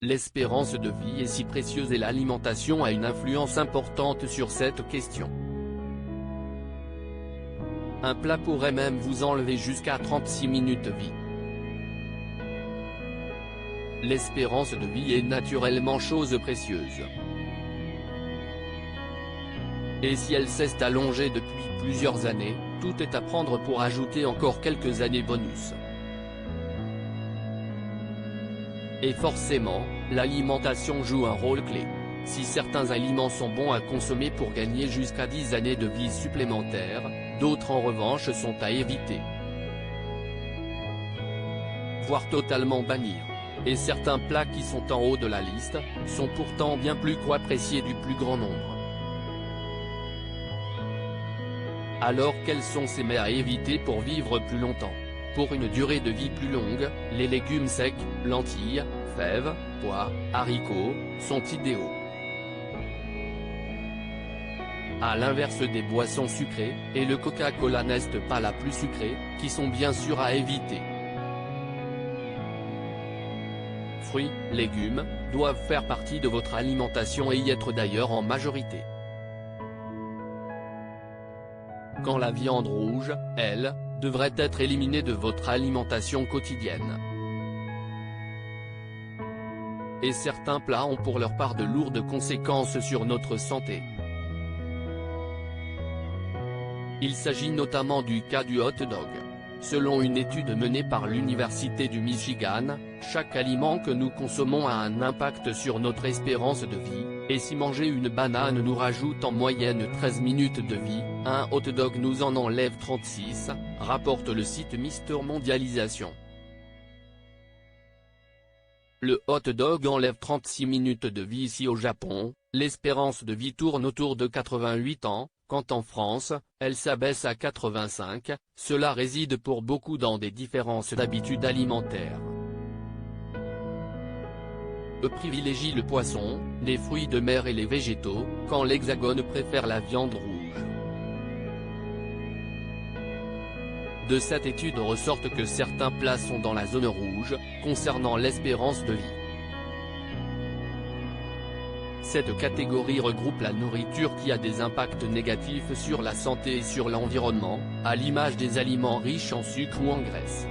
L'espérance de vie est si précieuse et l'alimentation a une influence importante sur cette question. Un plat pourrait même vous enlever jusqu'à 36 minutes de vie. L'espérance de vie est naturellement chose précieuse. Et si elle s'est allongée depuis plusieurs années, tout est à prendre pour ajouter encore quelques années bonus. Et forcément, l'alimentation joue un rôle clé. Si certains aliments sont bons à consommer pour gagner jusqu'à 10 années de vie supplémentaires, d'autres en revanche sont à éviter, voire totalement bannir. Et certains plats qui sont en haut de la liste, sont pourtant bien plus qu'appréciés du plus grand nombre. Alors quels sont ces mets à éviter pour vivre plus longtemps? Pour une durée de vie plus longue, les légumes secs, lentilles, fèves, pois, haricots, sont idéaux. À l'inverse des boissons sucrées, et le Coca-Cola n'est pas la plus sucrée, qui sont bien sûr à éviter. Fruits, légumes, doivent faire partie de votre alimentation et y être d'ailleurs en majorité. Quand la viande rouge, elle, devrait être éliminée de votre alimentation quotidienne. Et certains plats ont pour leur part de lourdes conséquences sur notre santé. Il s'agit notamment du cas du hot dog. Selon une étude menée par l'Université du Michigan, chaque aliment que nous consommons a un impact sur notre espérance de vie, et si manger une banane nous rajoute en moyenne 13 minutes de vie, un hot dog nous en enlève 36, rapporte le site Mister Mondialisation. Le hot dog enlève 36 minutes de vie ici au Japon, l'espérance de vie tourne autour de 88 ans, quand en France, elle s'abaisse à 85, cela réside pour beaucoup dans des différences d'habitudes alimentaires. Eux privilégient le poisson, les fruits de mer et les végétaux, quand l'Hexagone préfère la viande rouge. De cette étude ressortent que certains plats sont dans la zone rouge, concernant l'espérance de vie. Cette catégorie regroupe la nourriture qui a des impacts négatifs sur la santé et sur l'environnement, à l'image des aliments riches en sucre ou en graisse.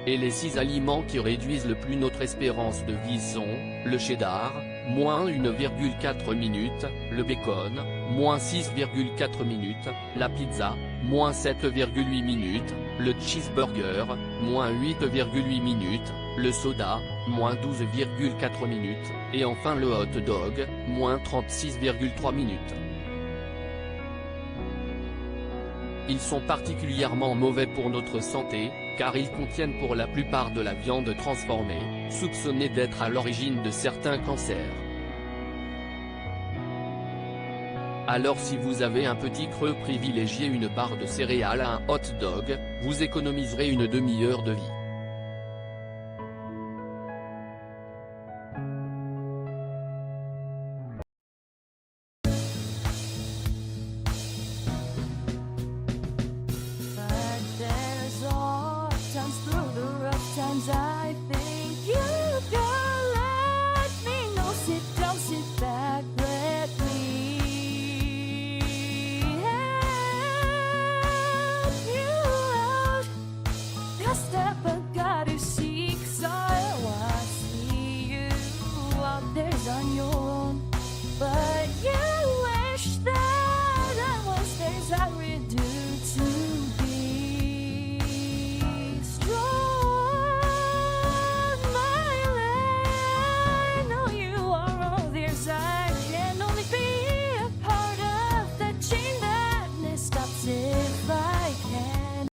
Et les 6 aliments qui réduisent le plus notre espérance de vie sont, le cheddar, moins 1,4 minutes, le bacon, moins 6,4 minutes, la pizza, moins 7,8 minutes, le cheeseburger, moins 8,8 minutes, le soda, moins 12,4 minutes, et enfin le hot dog, moins 36,3 minutes. Ils sont particulièrement mauvais pour notre santé, car ils contiennent pour la plupart de la viande transformée, soupçonnée d'être à l'origine de certains cancers. Alors si vous avez un petit creux, privilégiez une barre de céréales à un hot dog, vous économiserez une demi-heure de vie.